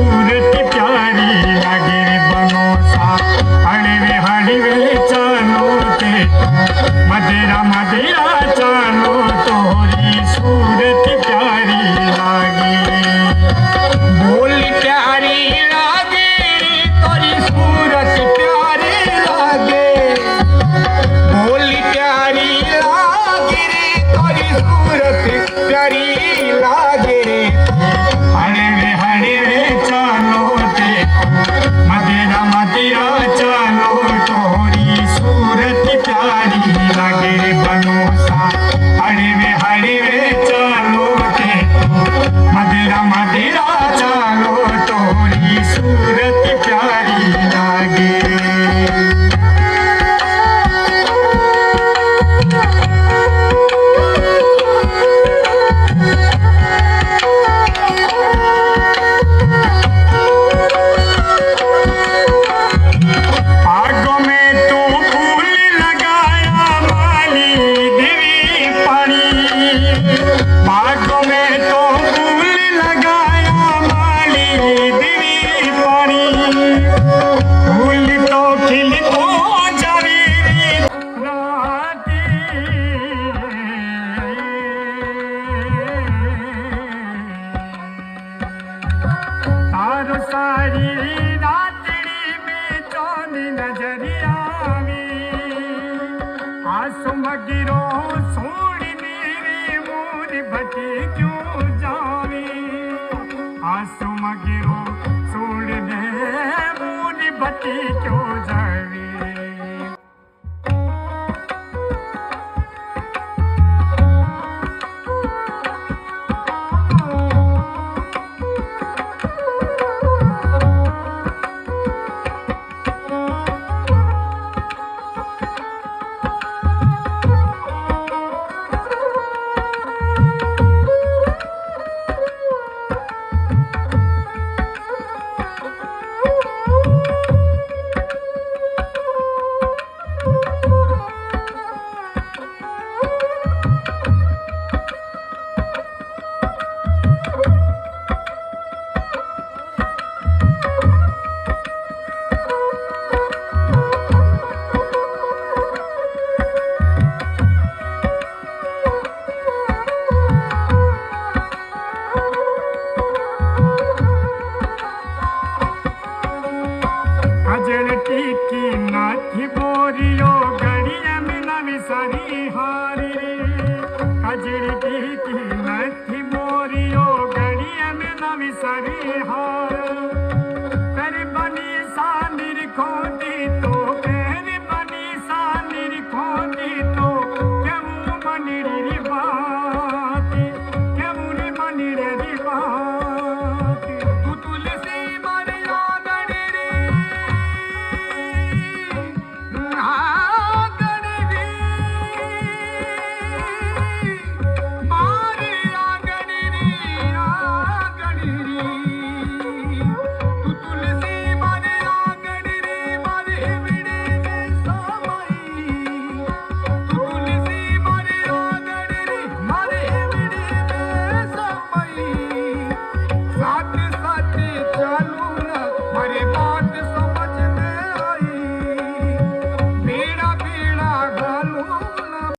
सूरत प्यारी लागे रे बनोसा हड़वे हड़वे चालो ते मदिरा मदिरा चालो तोरी सूरत प्यारी लागे बोल प्यारी लागे तोरी सूरत प्यारी लागे बोल प्यारी लागे रे तोरी सूरत प्यारी लागे रे हड़वे हड़वे चालो ते मदिरा मदिरा चालो तोरी सूरत प्यारी लागे रे बनोसा हड़वे हड़वे चालो ते मदिरा मदिरा चालो तोरी सूरत प्यारी लागे आगों में तू फूल लगाया माली देवी पानी बागों में तो फूल लगाया माली देवी पानी फूल तो खिल को जावे रे राती तारो सारी रात्रि में चांदी नजरिया आसु मगिरो सोड़ मेरे मोर बटे क्यों जावे आसु मगिरो सोड़ दे मोर बटे क्यों जावे अजड़ टीकी नाथी बोरियो गड़िया में नवी सारी हारी अजड़ टीकी नाथी बोरियो गड़िया में नवी सारी हारी